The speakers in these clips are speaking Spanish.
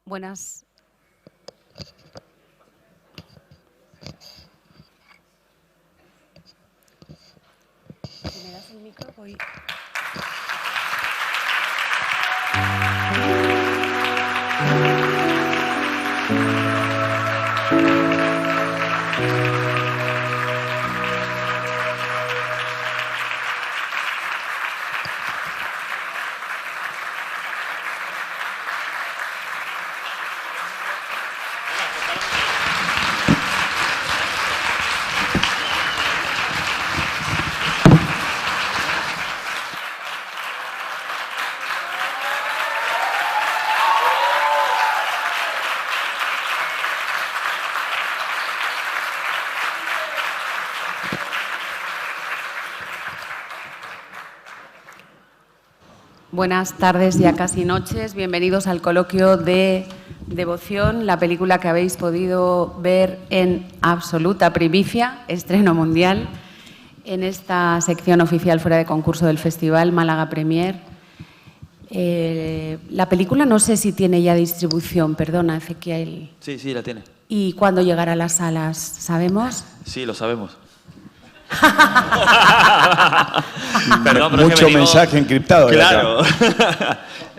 Buenas. Si me das el micro, voy. Buenas tardes, ya casi noches. Bienvenidos al coloquio de Devoción, la película que habéis podido ver en absoluta primicia, estreno mundial, en esta sección oficial fuera de concurso del Festival Málaga Premier. La película no sé si tiene ya distribución, perdona, Ezequiel. Sí, la tiene. ¿Y cuándo llegará a las salas? ¿Sabemos? Sí, lo sabemos. Perdón, pero mucho mensaje encriptado. Claro.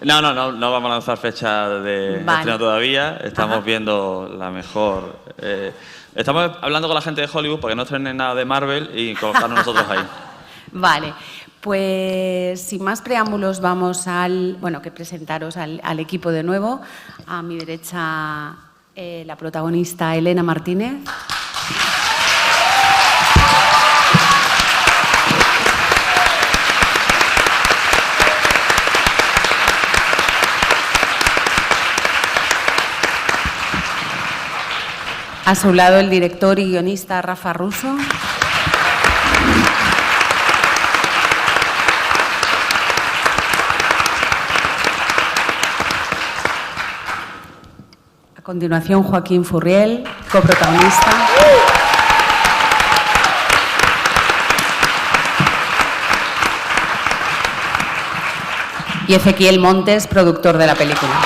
No vamos a lanzar fecha de estreno todavía. Estamos viendo la mejor. Estamos hablando con la gente de Hollywood para que no estrenen nada de Marvel y colocarnos nosotros ahí. Vale, pues sin más preámbulos vamos que presentaros al equipo de nuevo. A mi derecha la protagonista Elena Martínez. A su lado el director y guionista Rafa Russo. A continuación Joaquín Furriel, coprotagonista. Y Ezequiel Montes, productor de la película.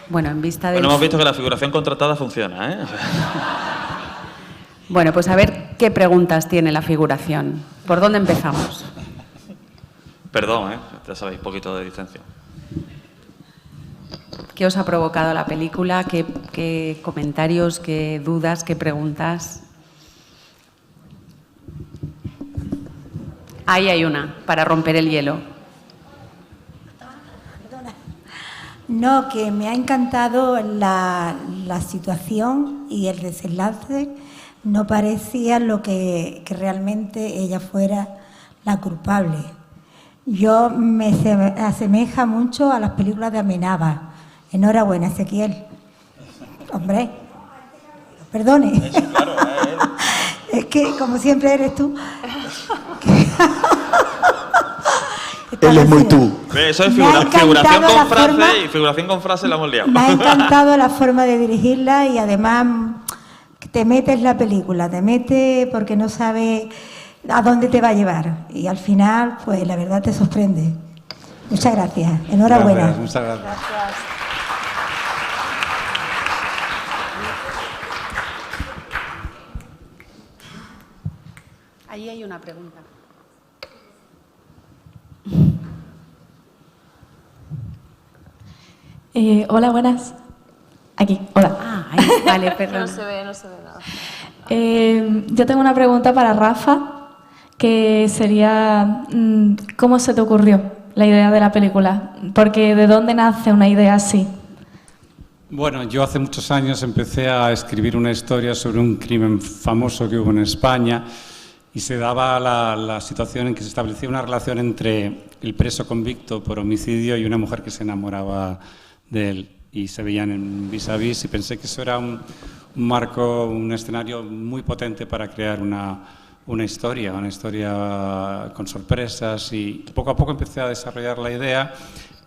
Bueno, en vista de... Bueno, hemos visto que la figuración contratada funciona, ¿eh? Bueno, pues a ver qué preguntas tiene la figuración. ¿Por dónde empezamos? Perdón, ya sabéis, poquito de distancia. ¿Qué os ha provocado la película? ¿Qué comentarios, qué dudas, qué preguntas? Ahí hay una, para romper el hielo. No, que me ha encantado la situación y el desenlace. No parecía lo que realmente ella fuera la culpable. Yo me asemeja mucho a las películas de Amenábar. Enhorabuena, Ezequiel. Hombre, perdone. Sí, claro, Es que, como siempre eres tú. Él es muy tú. Eso es figuración con frase y figuración con frase la hemos liado. Me ha encantado la forma de dirigirla y además te metes en la película, te metes porque no sabes a dónde te va a llevar y al final, pues la verdad te sorprende. Muchas gracias. Enhorabuena. Gracias, muchas gracias. Ahí hay una pregunta. Hola, buenas. Aquí, hola. Ahí, vale, perdón. No se ve nada. Yo tengo una pregunta para Rafa, que sería, ¿cómo se te ocurrió la idea de la película? Porque ¿de dónde nace una idea así? Bueno, yo hace muchos años empecé a escribir una historia sobre un crimen famoso que hubo en España y se daba la situación en que se establecía una relación entre el preso convicto por homicidio y una mujer que se enamoraba de él y se veían en vis a vis y pensé que eso era un marco, un escenario muy potente para crear una historia con sorpresas y poco a poco empecé a desarrollar la idea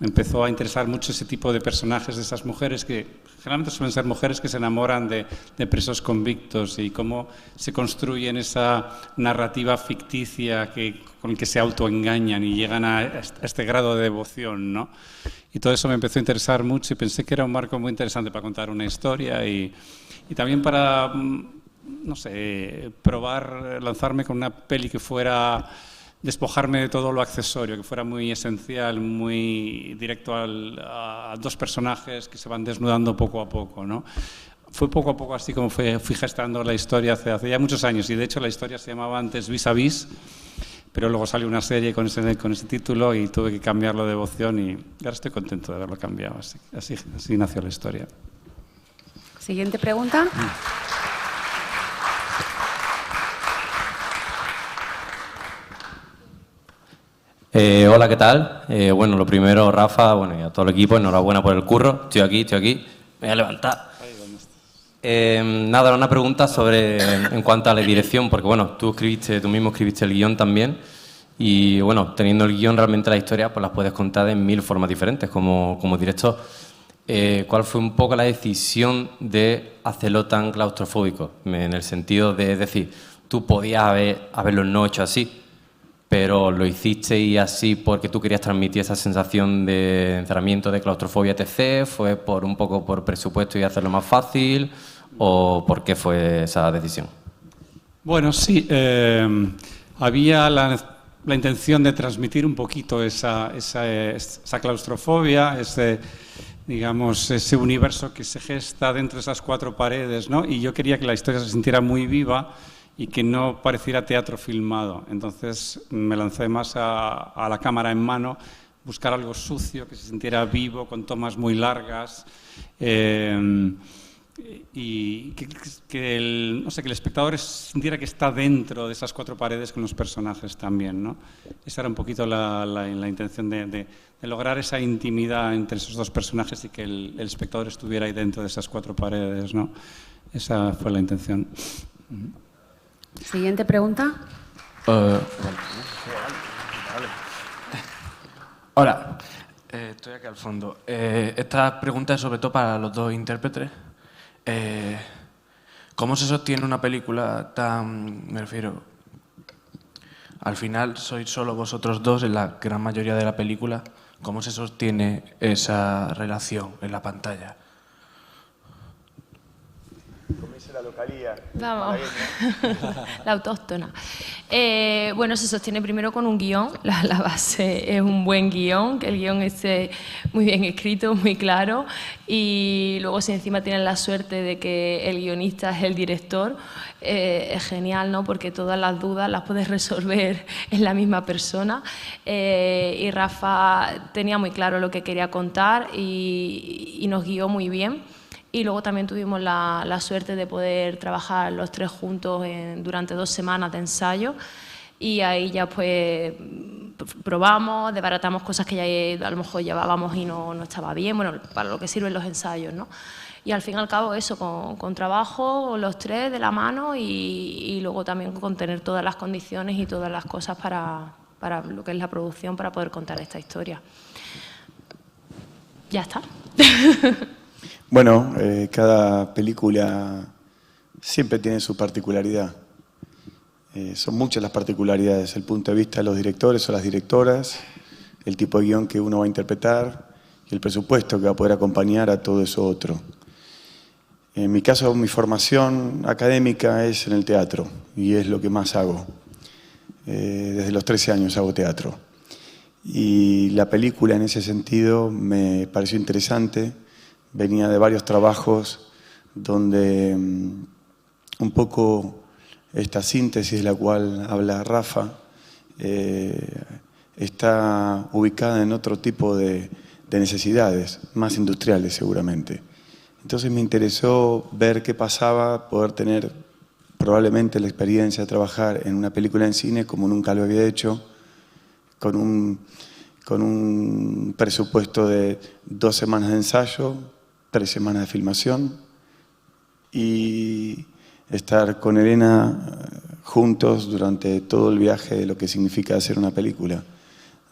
me empezó a interesar mucho ese tipo de personajes de esas mujeres que generalmente suelen ser mujeres que se enamoran de presos convictos y cómo se construyen esa narrativa ficticia con la que se autoengañan y llegan a este grado de devoción, ¿no? Y todo eso me empezó a interesar mucho y pensé que era un marco muy interesante para contar una historia y también para, no sé, probar, lanzarme con una peli que fuera... despojarme de todo lo accesorio, que fuera muy esencial, muy directo a dos personajes que se van desnudando poco a poco, ¿no? Fue poco a poco así como fui gestando la historia hace ya muchos años, y de hecho la historia se llamaba antes Vis a Vis, pero luego salió una serie con ese título y tuve que cambiarlo de Devoción y ahora estoy contento de haberlo cambiado, así nació la historia. Siguiente pregunta. Hola, ¿qué tal? Bueno, lo primero, Rafa, bueno, y a todo el equipo, enhorabuena por el curro. Estoy aquí, me voy a levantar. Nada, una pregunta en cuanto a la dirección, porque bueno, tú mismo escribiste el guión también, y bueno, teniendo el guión, realmente la historia pues las puedes contar de 1000 formas diferentes como director. ¿Cuál fue un poco la decisión de hacerlo tan claustrofóbico? En el sentido de, es decir, tú podías haberlo no hecho así, pero lo hiciste y así porque tú querías transmitir esa sensación de encerramiento, de claustrofobia, etc. ¿Fue un poco por presupuesto y hacerlo más fácil? ¿O por qué fue esa decisión? Bueno, sí. Había la intención de transmitir un poquito esa claustrofobia, ese universo que se gesta dentro de esas 4 paredes, ¿no? Y yo quería que la historia se sintiera muy viva y que no pareciera teatro filmado. Entonces me lancé más a la cámara en mano, buscar algo sucio, que se sintiera vivo, con tomas muy largas, y que el espectador sintiera que está dentro de esas 4 paredes con los personajes también, ¿no? Esa era un poquito la intención de lograr esa intimidad entre esos 2 personajes y que el espectador estuviera ahí dentro de esas 4 paredes, ¿no? Esa fue la intención. Siguiente pregunta. Hola, estoy aquí al fondo. Esta pregunta es sobre todo para los 2 intérpretes. ¿Cómo se sostiene una película tan, me refiero, al final sois solo vosotros 2 en la gran mayoría de la película? ¿Cómo se sostiene esa relación en la pantalla? La localía. Vamos, la autóctona. Bueno, se sostiene primero con un guión. La base es un buen guión, que el guión esté muy bien escrito, muy claro, y luego si encima tienes la suerte de que el guionista es el director, es genial, ¿no? Porque todas las dudas las puedes resolver en la misma persona, y Rafa tenía muy claro lo que quería contar y nos guió muy bien. Y luego también tuvimos la suerte de poder trabajar los 3 juntos durante 2 semanas de ensayo, y ahí ya pues probamos, desbaratamos cosas que ya a lo mejor llevábamos y no estaba bien, bueno, para lo que sirven los ensayos, ¿no? Y al fin y al cabo eso, con trabajo, los 3 de la mano, y luego también con tener todas las condiciones y todas las cosas para lo que es la producción, para poder contar esta historia. Ya está. Bueno, cada película siempre tiene su particularidad. Son muchas las particularidades, el punto de vista de los directores o las directoras, el tipo de guión que uno va a interpretar y el presupuesto que va a poder acompañar a todo eso otro. En mi caso, mi formación académica es en el teatro y es lo que más hago. Desde los 13 años hago teatro. Y la película en ese sentido me pareció interesante. Venía de varios trabajos donde un poco esta síntesis de la cual habla Rafa está ubicada en otro tipo de necesidades, más industriales seguramente. Entonces me interesó ver qué pasaba, poder tener probablemente la experiencia de trabajar en una película en cine como nunca lo había hecho, con un presupuesto de 2 semanas de ensayo, 3 semanas de filmación, y estar con Elena juntos durante todo el viaje de lo que significa hacer una película.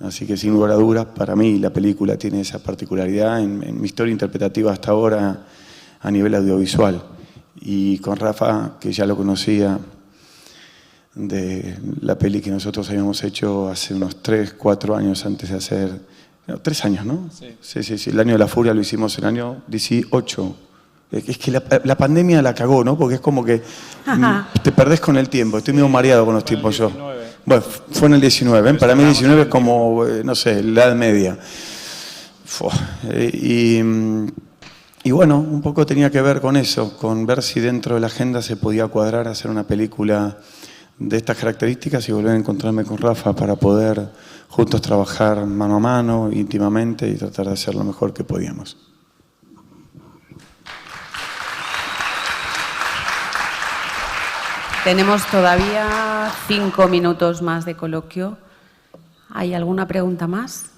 Así que sin lugar a dudas, para mí la película tiene esa particularidad en mi historia interpretativa hasta ahora a nivel audiovisual. Y con Rafa, que ya lo conocía de la peli que nosotros habíamos hecho hace unos 3, 4 años antes de hacer... No, 3 años, ¿no? Sí. Sí. El año de la furia lo hicimos en el año 18. Es que la pandemia la cagó, ¿no? Porque es como que te perdés con el tiempo. Estoy medio mareado con los tiempos yo. Bueno, fue en el 19. Para mí el 19 es como, no sé, la Edad Media. Y bueno, un poco tenía que ver con eso, con ver si dentro de la agenda se podía cuadrar hacer una película de estas características y volver a encontrarme con Rafa para poder juntos trabajar mano a mano, íntimamente y tratar de hacer lo mejor que podíamos. Tenemos todavía 5 minutos más de coloquio. ¿Hay alguna pregunta más?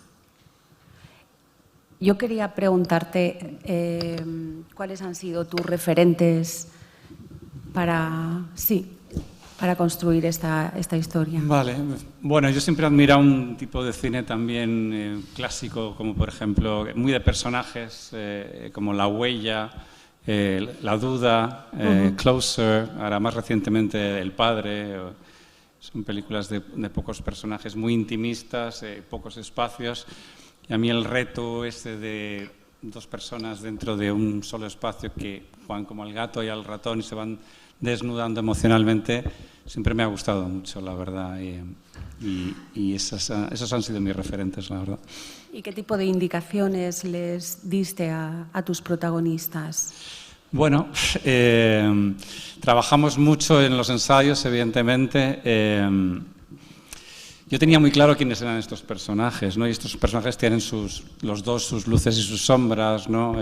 Yo quería preguntarte cuáles han sido tus referentes para construir esta historia. Vale. Bueno, yo siempre he admirado un tipo de cine también clásico, como por ejemplo, muy de personajes, como La Huella, La Duda, Closer, ahora más recientemente El Padre. Son películas de pocos personajes, muy intimistas, pocos espacios. Y a mí el reto ese de 2 personas dentro de un solo espacio que juegan como al gato y al ratón y se van desnudando emocionalmente, siempre me ha gustado mucho, la verdad. Y esos han sido mis referentes, la verdad. ¿Y qué tipo de indicaciones les diste a tus protagonistas? Bueno, trabajamos mucho en los ensayos, evidentemente. Yo tenía muy claro quiénes eran estos personajes, ¿no? Y estos personajes tienen los dos sus luces y sus sombras, ¿no?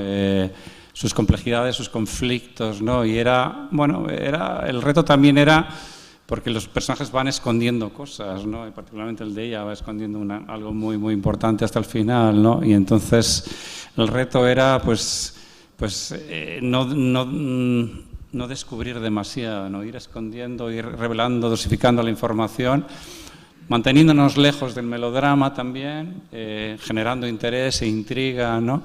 Sus complejidades, sus conflictos, ¿no? Y el reto también era porque los personajes van escondiendo cosas, ¿no? Y particularmente el de ella va escondiendo algo muy, muy importante hasta el final, ¿no? Y entonces el reto era, no descubrir demasiado, ¿no? Ir escondiendo, ir revelando, dosificando la información, manteniéndonos lejos del melodrama también, generando interés e intriga, ¿no?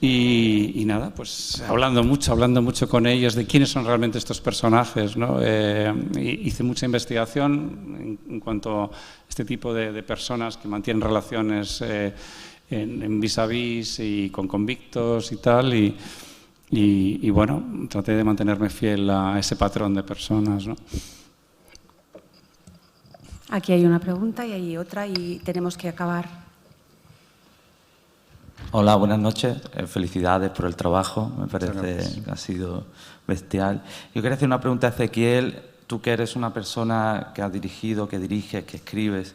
Y nada, pues hablando mucho con ellos de quiénes son realmente estos personajes, ¿no? Hice mucha investigación en cuanto a este tipo de personas que mantienen relaciones en vis-a-vis y con convictos y tal, y bueno, traté de mantenerme fiel a ese patrón de personas, ¿no? Aquí hay una pregunta y hay otra y tenemos que acabar. Hola, buenas noches. Felicidades por el trabajo. Me parece que ha sido bestial. Yo quería hacer una pregunta a Ezequiel. Tú que eres una persona que has dirigido, que diriges, que escribes,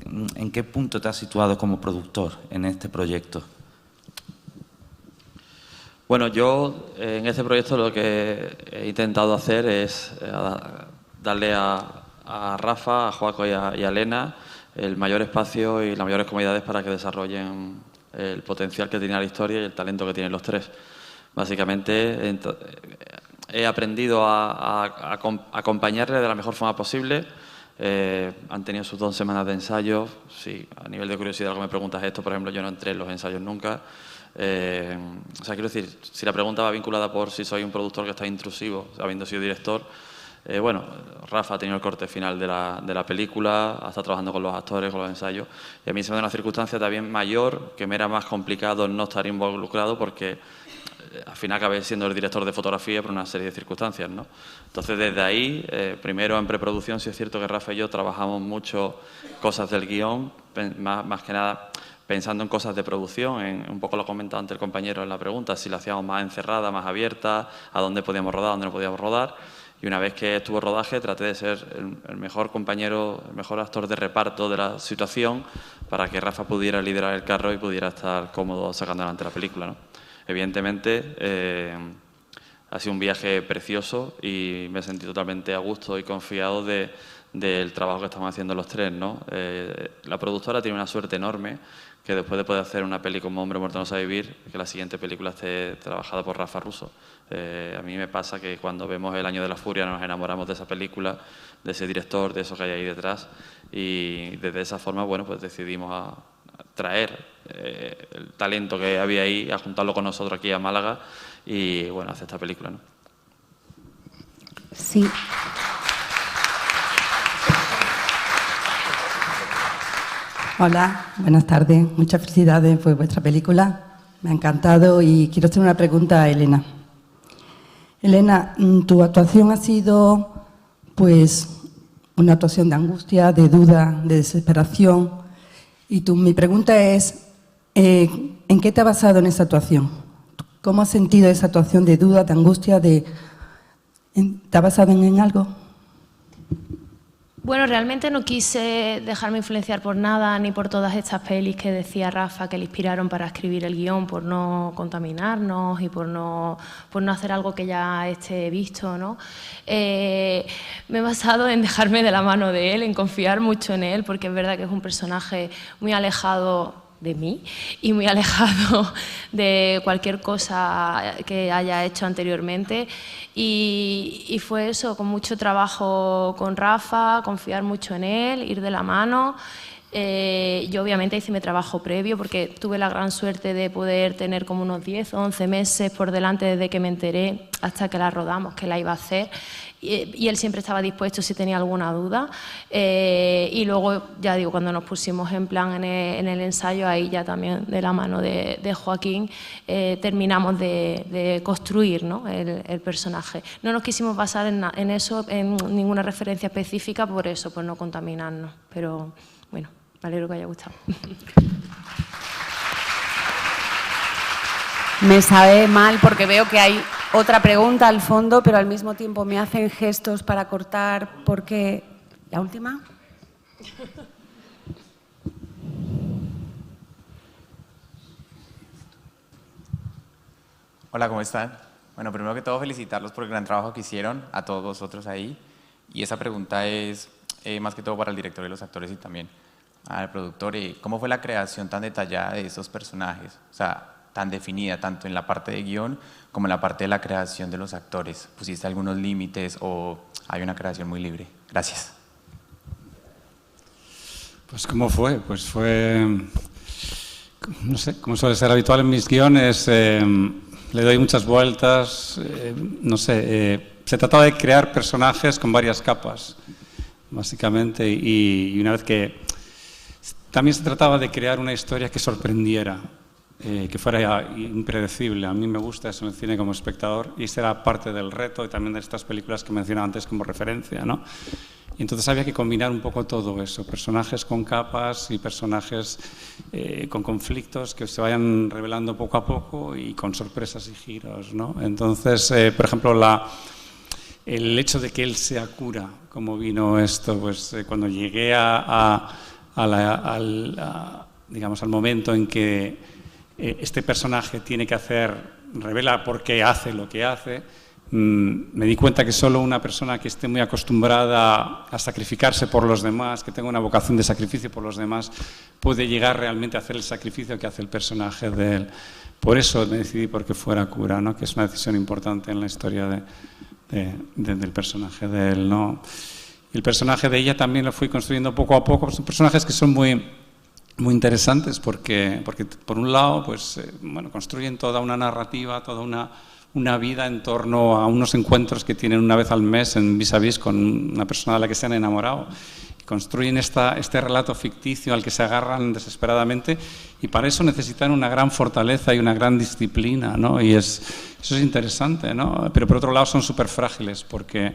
¿en qué punto te has situado como productor en este proyecto? Bueno, yo en este proyecto lo que he intentado hacer es darle a Rafa, a Joaco y a Elena el mayor espacio y las mayores comodidades para que desarrollen el potencial que tiene la historia y el talento que tienen los tres. Básicamente he aprendido a acompañarle de la mejor forma posible. Han tenido sus 2 semanas de ensayo. Sí, a nivel de curiosidad, algo me preguntas esto, por ejemplo, yo no entré en los ensayos nunca. O sea, quiero decir, si la pregunta va vinculada por si soy un productor que está intrusivo, habiendo sido director, bueno, Rafa ha tenido el corte final de la película, ha estado trabajando con los actores, con los ensayos, y a mí se me da una circunstancia también mayor, que me era más complicado no estar involucrado porque al final acabé siendo el director de fotografía por una serie de circunstancias, ¿no? Entonces, desde ahí, primero en preproducción, sí es cierto que Rafa y yo trabajamos mucho cosas del guión, más que nada pensando en cosas de producción, un poco lo comentaba antes el compañero en la pregunta, si la hacíamos más encerrada, más abierta, a dónde podíamos rodar, a dónde no podíamos rodar. Y una vez que estuvo rodaje, traté de ser el mejor compañero, el mejor actor de reparto de la situación para que Rafa pudiera liderar el carro y pudiera estar cómodo sacando adelante la película, ¿no? Evidentemente, ha sido un viaje precioso y me he sentido totalmente a gusto y confiado del trabajo que estamos haciendo los tres, ¿no? La productora tiene una suerte enorme que después de poder hacer una peli como Hombre muerto no sabe vivir, que la siguiente película esté trabajada por Rafa Russo. A mí me pasa que cuando vemos El año de la furia nos enamoramos de esa película, de ese director, de eso que hay ahí detrás, y desde esa forma, bueno, pues decidimos a traer el talento que había ahí, a juntarlo con nosotros aquí a Málaga y, bueno, hacer esta película, ¿no? Sí. Hola, buenas tardes. Muchas felicidades por vuestra película. Me ha encantado y quiero hacer una pregunta a Elena. Elena, tu actuación ha sido, pues, una actuación de angustia, de duda, de desesperación. Y mi pregunta es, ¿en qué te ha basado en esa actuación? ¿Cómo has sentido esa actuación de duda, de angustia, ¿te ha basado en algo? Bueno, realmente no quise dejarme influenciar por nada, ni por todas estas pelis que decía Rafa que le inspiraron para escribir el guión, por no contaminarnos y por no hacer algo que ya esté visto, ¿no? Me he basado en dejarme de la mano de él, en confiar mucho en él, porque es verdad que es un personaje muy alejado de mí y muy alejado de cualquier cosa que haya hecho anteriormente y fue eso, con mucho trabajo con Rafa, confiar mucho en él, ir de la mano. Yo obviamente hice mi trabajo previo porque tuve la gran suerte de poder tener como unos 10 o 11 meses por delante desde que me enteré hasta que la rodamos, que la iba a hacer. Y él siempre estaba dispuesto si tenía alguna duda. Y luego, ya digo, cuando nos pusimos en plan en el ensayo, ahí ya también de la mano de Joaquín, terminamos de construir, ¿no?, el personaje. No nos quisimos basar en eso, en ninguna referencia específica, por eso, por no contaminarnos. Pero bueno, me alegro que haya gustado. Me sabe mal porque veo que hay otra pregunta al fondo, pero al mismo tiempo me hacen gestos para cortar porque... ¿La última? Hola, ¿cómo están? Bueno, primero que todo felicitarlos por el gran trabajo que hicieron, a todos vosotros ahí. Y esa pregunta es más que todo para el director y los actores y también al productor. ¿Cómo fue la creación tan detallada de esos personajes? O sea, tan definida, tanto en la parte de guión como en la parte de la creación de los actores. ¿Pusiste algunos límites o hay una creación muy libre? Gracias. Pues ¿cómo fue? Pues fue, no sé, como suele ser habitual en mis guiones, le doy muchas vueltas, no sé, se trataba de crear personajes con varias capas, básicamente, y una vez que también se trataba de crear una historia que sorprendiera, que fuera impredecible. A mí me gusta eso en el cine como espectador y será parte del reto y también de estas películas que mencionaba antes como referencia, ¿no? Y entonces había que combinar un poco todo eso, personajes con capas y personajes con conflictos que se vayan revelando poco a poco y con sorpresas y giros, ¿no? Entonces, por ejemplo, el hecho de que él sea cura, como vino esto, pues cuando llegué digamos, al momento en que este personaje tiene que revela por qué hace lo que hace, me di cuenta que solo una persona que esté muy acostumbrada a sacrificarse por los demás, que tenga una vocación de sacrificio por los demás, puede llegar realmente a hacer el sacrificio que hace el personaje de él. Por eso me decidí porque fuera cura, ¿no?, que es una decisión importante en la historia del personaje de él, ¿no? Y el personaje de ella también lo fui construyendo poco a poco. Son personajes que son muy interesantes porque por un lado pues bueno, construyen toda una narrativa, toda una vida en torno a unos encuentros que tienen una vez al mes en vis a vis con una persona de la que se han enamorado. Y construyen este relato ficticio al que se agarran desesperadamente y para eso necesitan una gran fortaleza y una gran disciplina, ¿no? Y eso es interesante, ¿no? Pero por otro lado son súper frágiles porque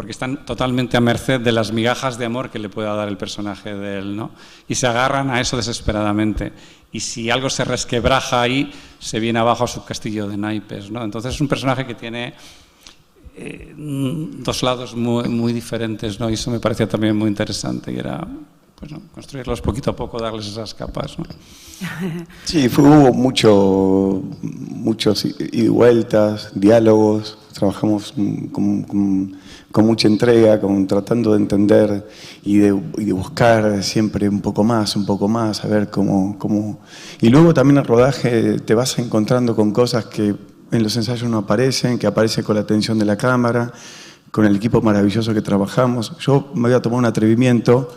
están totalmente a merced de las migajas de amor que le pueda dar el personaje de él, ¿no? Y se agarran a eso desesperadamente. Y si algo se resquebraja ahí, se viene abajo a su castillo de naipes, ¿no? Entonces es un personaje que tiene dos lados muy diferentes, ¿no? Y eso me parecía también muy interesante y era, pues, ¿no?, construirlos poquito a poco, darles esas capas, ¿no? Sí, hubo muchos ida y vueltas, diálogos, trabajamos con mucha entrega, tratando de entender y de buscar siempre un poco más, a ver cómo... Y luego también el rodaje te vas encontrando con cosas que en los ensayos no aparecen, que aparecen con la atención de la cámara, con el equipo maravilloso que trabajamos. Yo me voy a tomar un atrevimiento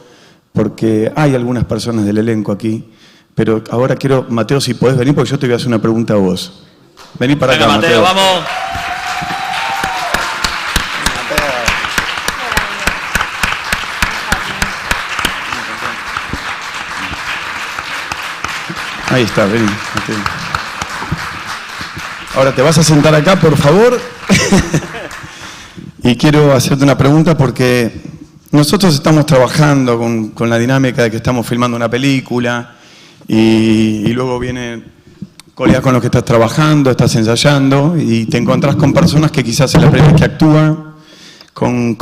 porque hay algunas personas del elenco aquí, pero ahora quiero, Mateo, si podés venir, porque yo te voy a hacer una pregunta a vos. Vení para acá, Mateo. Vamos. Ahí está, vení. Mateo. Ahora te vas a sentar acá, por favor. Y quiero hacerte una pregunta porque nosotros estamos trabajando con la dinámica de que estamos filmando una película y luego vienen colegas con los que estás trabajando, estás ensayando y te encontrás con personas que quizás es la primera vez que actúan, con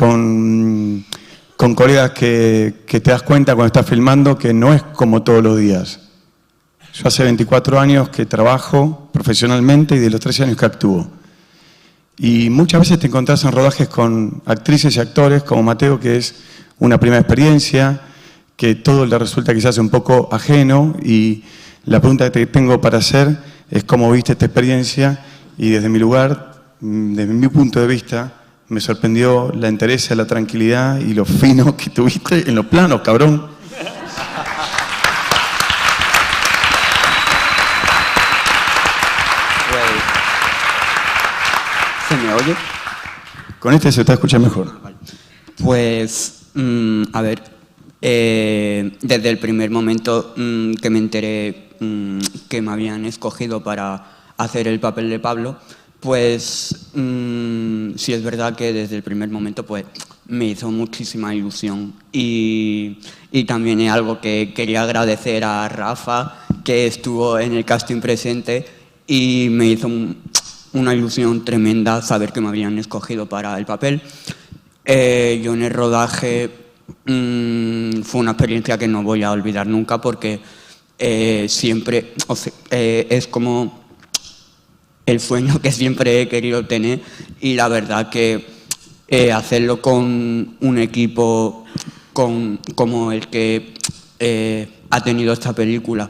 colegas que te das cuenta cuando estás filmando que no es como todos los días. Yo hace 24 años que trabajo profesionalmente y de los 13 años que actúo. Y muchas veces te encontrás en rodajes con actrices y actores como Mateo, que es una primera experiencia, que todo le resulta quizás un poco ajeno. Y la pregunta que te tengo para hacer es cómo viste esta experiencia y desde mi lugar, desde mi punto de vista, me sorprendió la entereza, la tranquilidad y lo fino que tuviste en los planos, cabrón. ¿Se me oye? Con este se te escucha mejor. Pues, a ver, desde el primer momento que me enteré que me habían escogido para hacer el papel de Pablo, pues sí es verdad que desde el primer momento pues me hizo muchísima ilusión y también es algo que quería agradecer a Rafa, que estuvo en el casting presente y me hizo una ilusión tremenda saber que me habían escogido para el papel. Yo en el rodaje fue una experiencia que no voy a olvidar nunca porque siempre, o sea, es como el sueño que siempre he querido tener y la verdad que hacerlo con un equipo como el que ha tenido esta película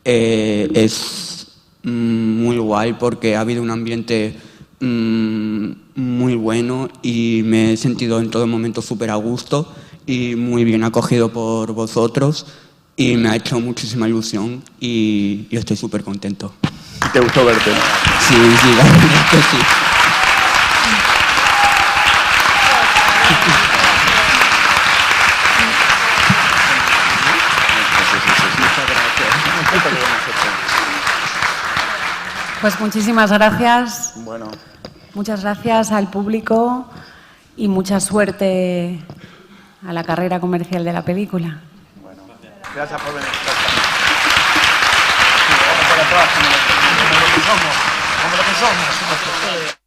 es muy guay porque ha habido un ambiente muy bueno y me he sentido en todo momento súper a gusto y muy bien acogido por vosotros y me ha hecho muchísima ilusión y estoy súper contento. ¿Te gustó verte? Sí, la verdad es que sí. Pues muchísimas gracias. Bueno. Muchas gracias al público y mucha suerte a la carrera comercial de la película. Bueno, gracias por venir. Vamos para atrás, como lo que somos.